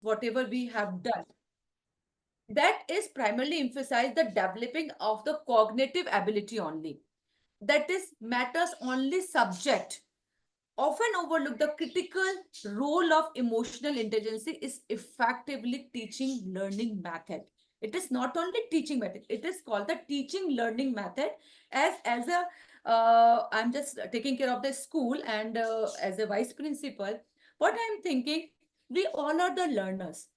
whatever we have done, that is primarily emphasize the developing of the cognitive ability only. That is matters only subject often overlook the critical role of emotional intelligence is effectively teaching learning method. It is not only teaching method, it is called the teaching learning method. As a I'm just taking care of the school, and as a vice principal, what I'm thinking, we all are the learners.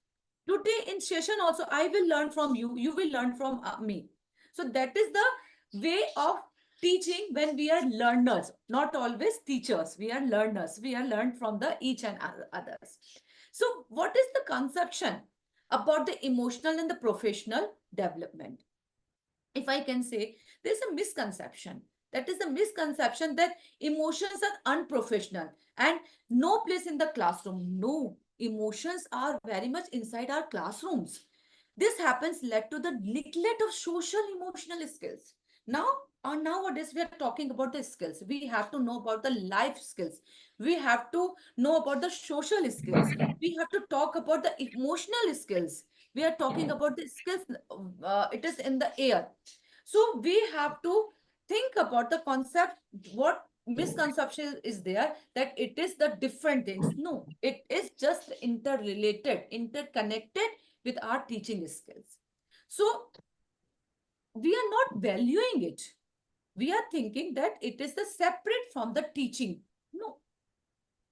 Today in session also, I will learn from you, you will learn from me. So that is the way of teaching when we are learners, not always teachers. We are learners. We are learned from the each and others. So what is the conception about the emotional and the professional development? If I can say, there's a misconception. That is the misconception that emotions are unprofessional and no place in the classroom. No, emotions are very much inside our classrooms. This happens led to the neglect of social emotional skills. Now, nowadays, we are talking about the skills. We have to know about the life skills. We have to know about the social skills. We have to talk about the emotional skills. We are talking about the skills. It is in the air. So we have to think about the concept. What misconception is there that it is the different things? No, it is just interrelated, interconnected with our teaching skills. So we are not valuing it. We are thinking that it is the separate from the teaching. No,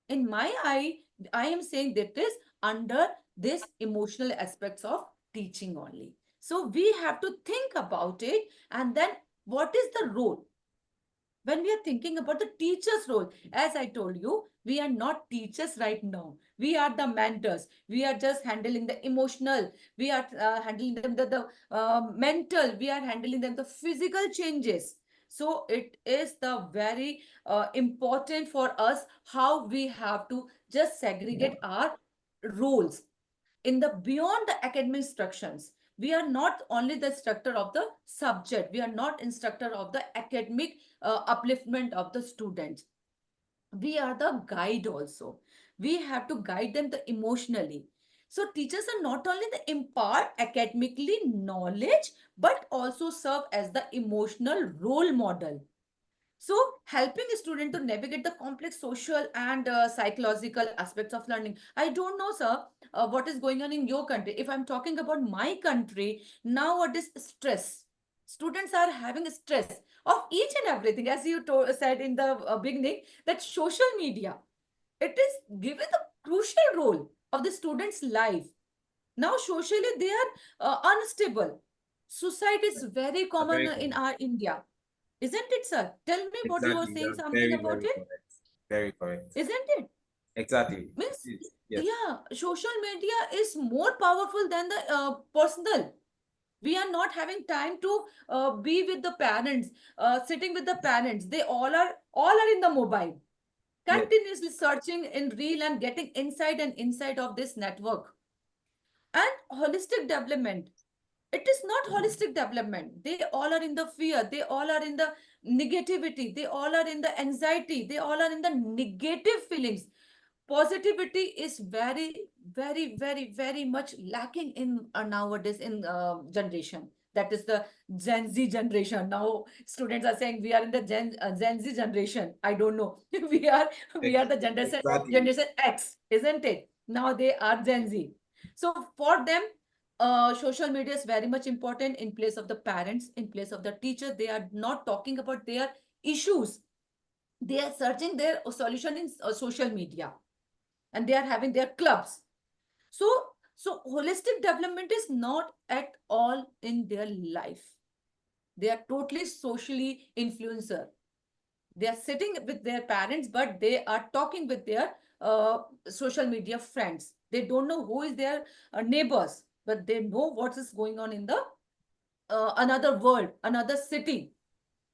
in my eye, I am saying that is under this emotional aspects of teaching only. So we have to think about it, and then what is the role? When we are thinking about the teacher's role, as I told you, we are not teachers right now. We are the mentors. We are just handling the emotional. We are handling them the mental. We are handling them the physical changes. So it is the very important for us how we have to just segregate our roles in the beyond the academic instructions. We are not only the instructor of the subject, we are not instructor of the academic upliftment of the students. We are the guide also. We have to guide them the emotionally. So teachers are not only the impart academically knowledge but also serve as the emotional role model. So, helping a student to navigate the complex social and psychological aspects of learning. I don't know, sir, what is going on in your country. If I'm talking about my country, now what is stress? Students are having stress of each and everything, as you said in the beginning, that social media, it is given the crucial role of the student's life. Now, socially, they are unstable. Suicide is very common Very in common. our India. Isn't it, sir? Tell me what you were Exactly. saying You're something very, about very it. correct. Very correct. Isn't it? Exactly. It Means, is. Yes. yeah, social media is more powerful than the personal. We are not having time to be with the parents, sitting with the parents. They all are in the mobile, Yes. continuously searching in reel and getting inside and inside of this network. And holistic development, it is not holistic development. They all are in the fear, they all are in the negativity, they all are in the anxiety, they all are in the negative feelings. Positivity is very, very, very, very much lacking in nowadays in generation. That is the Gen Z generation. Now students are saying we are in the Gen Z generation. I don't know. We are the Exactly. generation X, isn't it? Now they are Gen Z. So for them, social media is very much important in place of the parents, in place of the teacher. They are not talking about their issues. They are searching their solution in social media, and they are having their clubs. So, so holistic development is not at all in their life. They are totally socially influencer. They are sitting with their parents, but they are talking with their social media friends. They don't know who is their neighbors, but they know what is going on in the another world, another city.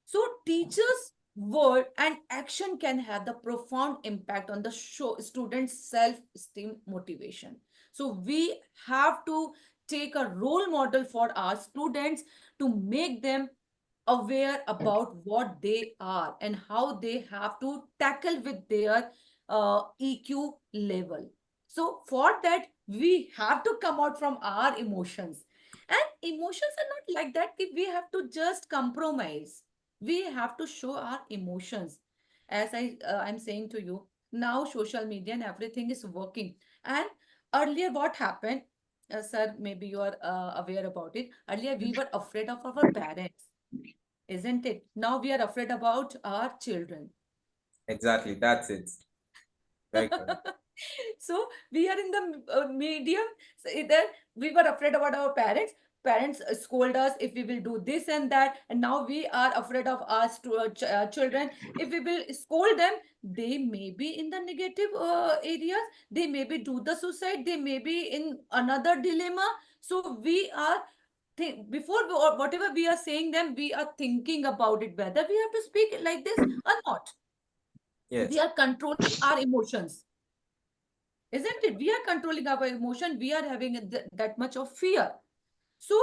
So teachers' word and action can have the profound impact on the students' self-esteem motivation. So we have to take a role model for our students to make them aware about what they are and how they have to tackle with their EQ level. So for that, We have to come out from our emotions. And emotions are not like that. We have to just compromise. We have to show our emotions. As I'm saying to you, now social media and everything is working. And earlier, what happened, sir, maybe you are aware about it. Earlier, we were afraid of our parents, isn't it? Now we are afraid about our children. Exactly. That's it. Very correct. So we are in the medium. So either we were afraid about our parents. Parents scold us if we will do this and that, and now we are afraid of our children. If we will scold them, they may be in the negative areas. They maybe do the suicide. They may be in another dilemma. So we are before or whatever we are saying them, we are thinking about it whether we have to speak like this or not. We Yes. are controlling our emotions, isn't it? We are controlling our emotion. We are having that much of fear. So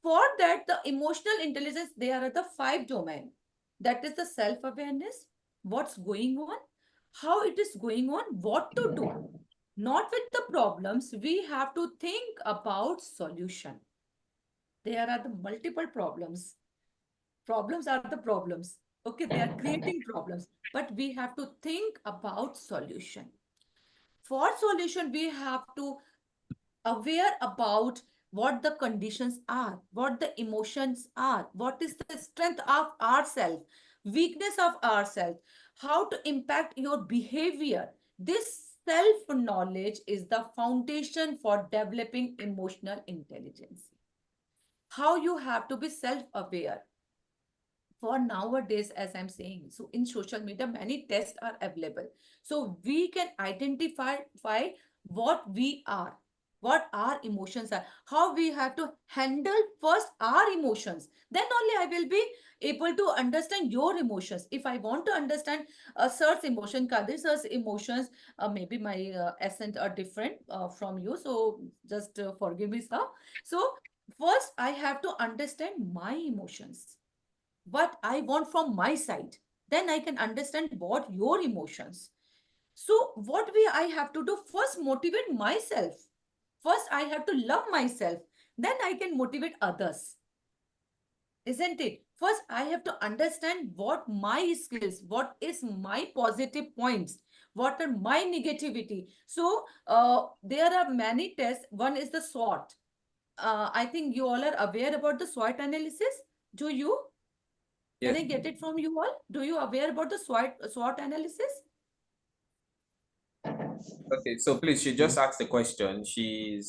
for that, the emotional intelligence, there are the five domain. That is the self-awareness, what's going on, how it is going on, what to do. Not with the problems, we have to think about solution. There are the multiple problems. Problems are the problems. Okay, they are creating problems, but we have to think about solution. For solution, we have to aware about what the conditions are, what the emotions are, what is the strength of ourself, weakness of ourself, how to impact your behavior. This self knowledge is the foundation for developing emotional intelligence. How you have to be self aware for nowadays, as I'm saying, so in social media many tests are available, so we can identify what we are, what our emotions are, how we have to handle first our emotions, then only I will be able to understand your emotions. If I want to understand a sir's emotion, Kadir sir's emotions, maybe my accent are different from you, so just forgive me, sir. So first I have to understand my emotions, what I want from my side. Then I can understand what your emotions. So what we I have to do first motivate myself. First I have to love myself. Then I can motivate others. Isn't it? First I have to understand what my skills, what is my positive points, what are my negativity. So there are many tests. One is the SWOT. I think you all are aware about the SWOT analysis. Do you? Can Yes. I get it from you all? Do you aware about the SWOT analysis? Okay. So please, she just asked the question. She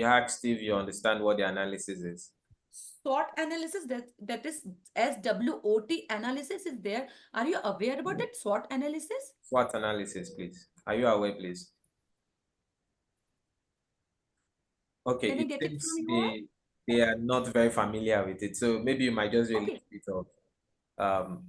asked if you understand what the analysis is. SWOT analysis, that is SWOT analysis is there. Are you aware about it? SWOT analysis? SWOT analysis, please. Are you aware, please? Okay. Can I It get it from seems you all? they are not very familiar with it. So maybe you might just do a little Okay, bit of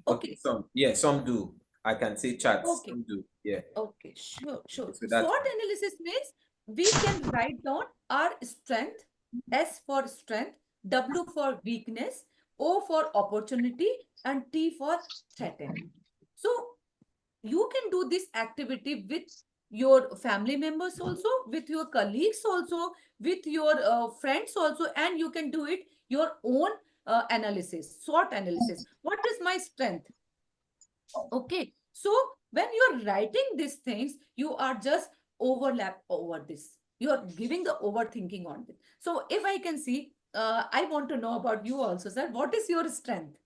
okay, okay, some do. I can say chats, okay. some do. Yeah. Okay, sure, Okay, sure. so that's SWOT fine. analysis means we can write down our strength, S for strength, W for weakness, O for opportunity, and T for threaten. So you can do this activity with your family members also, with your colleagues also, with your friends also, and you can do it your own analysis, SWOT analysis. What is my strength? Okay. So when you're writing these things, you are just overlap over this. You're giving the overthinking on it. So if I can see, I want to know about you also, sir. What is your strength?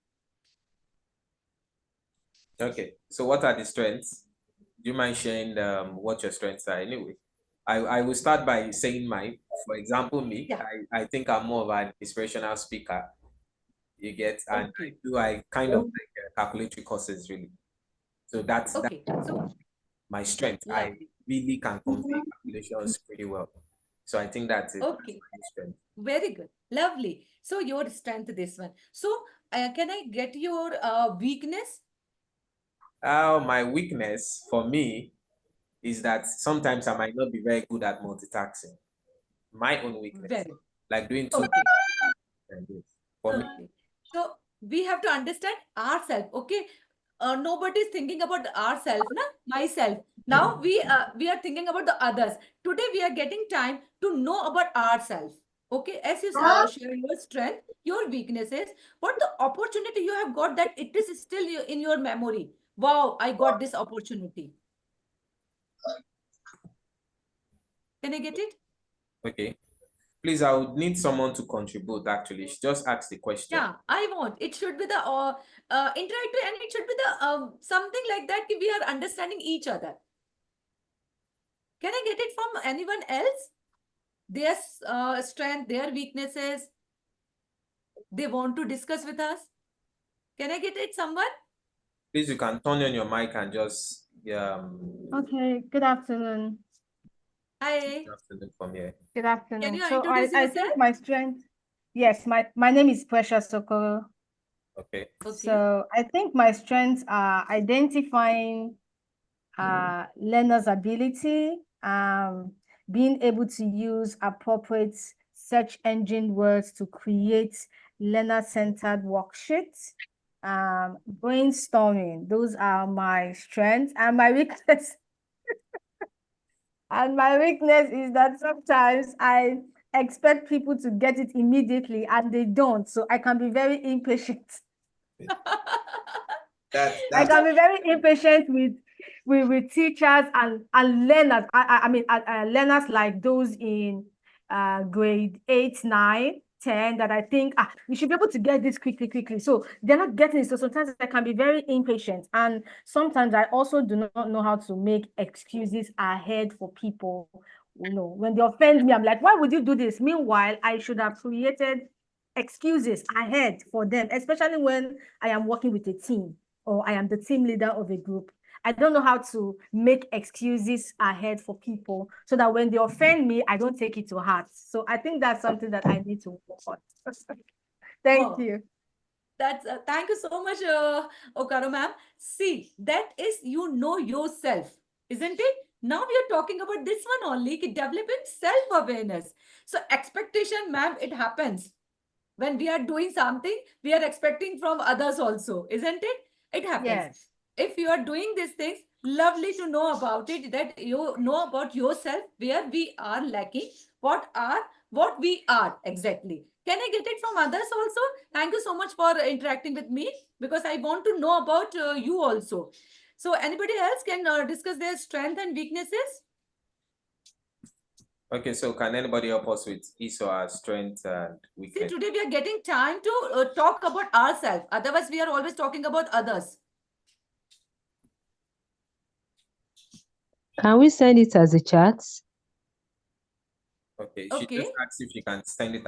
Okay. So what are the strengths? Do you mind sharing what your strengths are anyway? I will start by saying mine. For example, me, Yeah. I think I'm more of an inspirational speaker. You get, and Okay. I kind of like calculatory courses really. So that's Okay. So my strength. I lovely. really can convey calculations pretty well. So I think that's it. That's Okay. my strength. Very good. Lovely. So your strength, this one. So can I get your weakness? My weakness for me is that sometimes I might not be very good at multitasking. My own weakness, Very. like doing two Okay. and this. For me, Okay. So we have to understand ourselves. Okay. Nobody is thinking about ourselves, na? Myself. Now we are thinking about the others. Today we are getting time to know about ourselves. Okay, as you share your strength, your weaknesses, what the opportunity you have got that it is still in your memory. Wow, I got this opportunity. Can I get it? Okay. Please, I would need someone to contribute actually. Just ask the question. Yeah, I want. It should be the interactive, and it should be the something like that. We are understanding each other. Can I get it from anyone else? Their strength, their weaknesses, they want to discuss with us. Can I get it, someone? Please, you can turn on your mic and just Okay, good afternoon. Hi. afternoon from here. Good Can afternoon. you So introduce I yourself? think my strength, yes, my name is Precious Okoro. Okay. Okay. So I think my strengths are identifying learners' ability, being able to use appropriate search engine words to create learner-centered worksheets, brainstorming. Those are my strengths, and my weakness. And my weakness is that sometimes I expect people to get it immediately and they don't. So I can be very impatient. I That's can be very impatient with teachers and learners. I mean, learners like those in grade 8, 9, 10 that I think we should be able to get this quickly. So they're not getting it. So sometimes I can be very impatient. And sometimes I also do not know how to make excuses ahead for people. You know, when they offend me, I'm like, why would you do this? Meanwhile, I should have created excuses ahead for them, especially when I am working with a team or I am the team leader of a group. I don't know how to make excuses ahead for people so that when they offend me, I don't take it to heart. So I think that's something that I need to work on. Thank Wow. you. That's thank you so much, Okaro ma'am. See, that is you know yourself, isn't it? Now we are talking about this one only, developing self-awareness. So expectation, ma'am, it happens. When we are doing something, we are expecting from others also, isn't it? It happens. Yes. If you are doing these things, lovely to know about it, that you know about yourself, where we are lacking, what we are exactly. Can I get it from others also? Thank you so much for interacting with me, because I want to know about you also. So anybody else can discuss their strength and weaknesses? okay. So, can anybody help us with his or her strength and See, weakness? today we are getting time to talk about ourselves. Otherwise, we are always talking about others. Can we send it as a chat? Okay. She just Okay. asked if you can send it